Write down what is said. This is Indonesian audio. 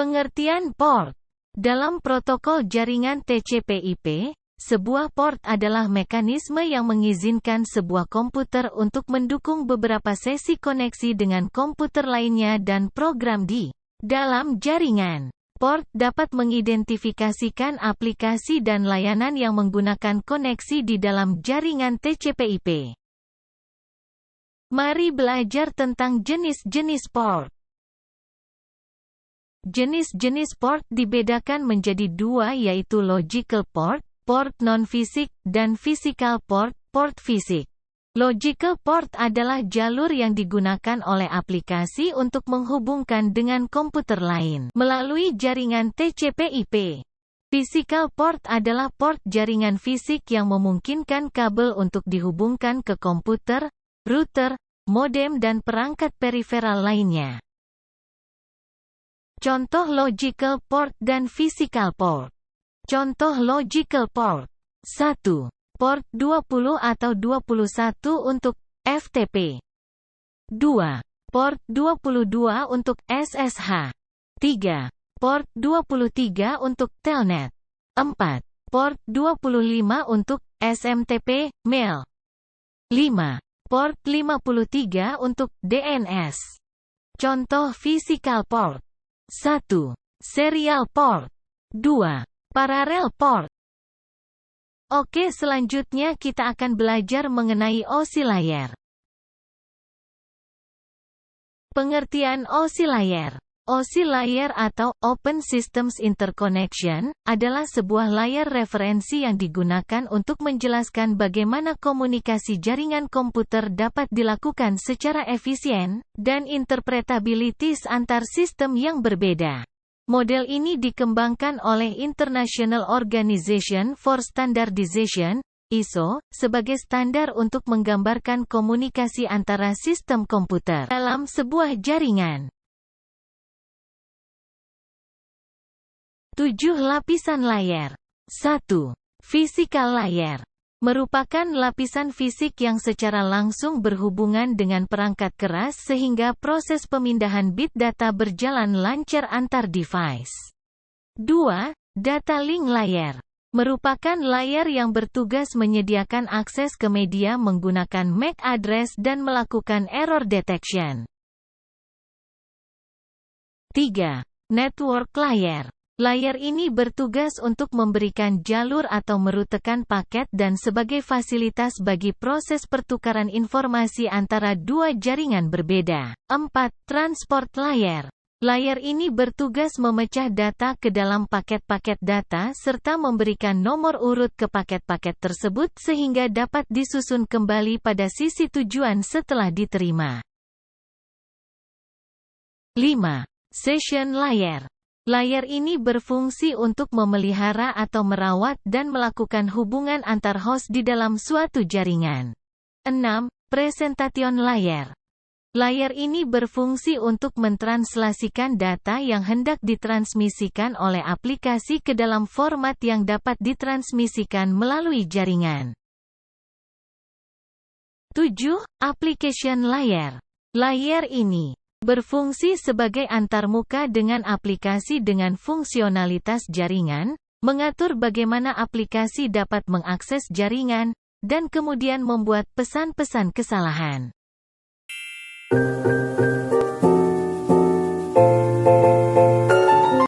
Pengertian port. Dalam protokol jaringan TCP/IP, sebuah port adalah mekanisme yang mengizinkan sebuah komputer untuk mendukung beberapa sesi koneksi dengan komputer lainnya dan program di dalam jaringan. Port dapat mengidentifikasikan aplikasi dan layanan yang menggunakan koneksi di dalam jaringan TCP/IP. Mari belajar tentang jenis-jenis port. Jenis-jenis port dibedakan menjadi dua, yaitu logical port, port non-fisik, dan physical port, port fisik. Logical port adalah jalur yang digunakan oleh aplikasi untuk menghubungkan dengan komputer lain melalui jaringan TCP/IP. Physical port adalah port jaringan fisik yang memungkinkan kabel untuk dihubungkan ke komputer, router, modem dan perangkat periferal lainnya. Contoh logical port dan physical port. Contoh logical port. 1. Port 20 atau 21 untuk FTP. 2. Port 22 untuk SSH. 3. Port 23 untuk Telnet. 4. Port 25 untuk SMTP, mail. 5. Port 53 untuk DNS. Contoh physical port. 1. Serial port. 2. Parallel port. Oke, selanjutnya kita akan belajar mengenai OSI layer. Pengertian OSI layer. OSI layer atau Open Systems Interconnection adalah sebuah layar referensi yang digunakan untuk menjelaskan bagaimana komunikasi jaringan komputer dapat dilakukan secara efisien, dan interpretabilitas antar sistem yang berbeda. Model ini dikembangkan oleh International Organization for Standardization, ISO, sebagai standar untuk menggambarkan komunikasi antara sistem komputer dalam sebuah jaringan. 7 lapisan layar. 1. Physical layer. Merupakan lapisan fisik yang secara langsung berhubungan dengan perangkat keras sehingga proses pemindahan bit data berjalan lancar antar device. 2. Data link layer. Merupakan layar yang bertugas menyediakan akses ke media menggunakan MAC address dan melakukan error detection. 3. Network layer. Layar ini bertugas untuk memberikan jalur atau merutekan paket dan sebagai fasilitas bagi proses pertukaran informasi antara dua jaringan berbeda. 4. Transport layer. Layar ini bertugas memecah data ke dalam paket-paket data serta memberikan nomor urut ke paket-paket tersebut sehingga dapat disusun kembali pada sisi tujuan setelah diterima. 5. Session layer. Layar ini berfungsi untuk memelihara atau merawat dan melakukan hubungan antar host di dalam suatu jaringan. 6. Presentation layer. Layar ini berfungsi untuk mentranslasikan data yang hendak ditransmisikan oleh aplikasi ke dalam format yang dapat ditransmisikan melalui jaringan. 7. Application layer. Layar ini berfungsi sebagai antarmuka dengan aplikasi dengan fungsionalitas jaringan, mengatur bagaimana aplikasi dapat mengakses jaringan, dan kemudian membuat pesan-pesan kesalahan.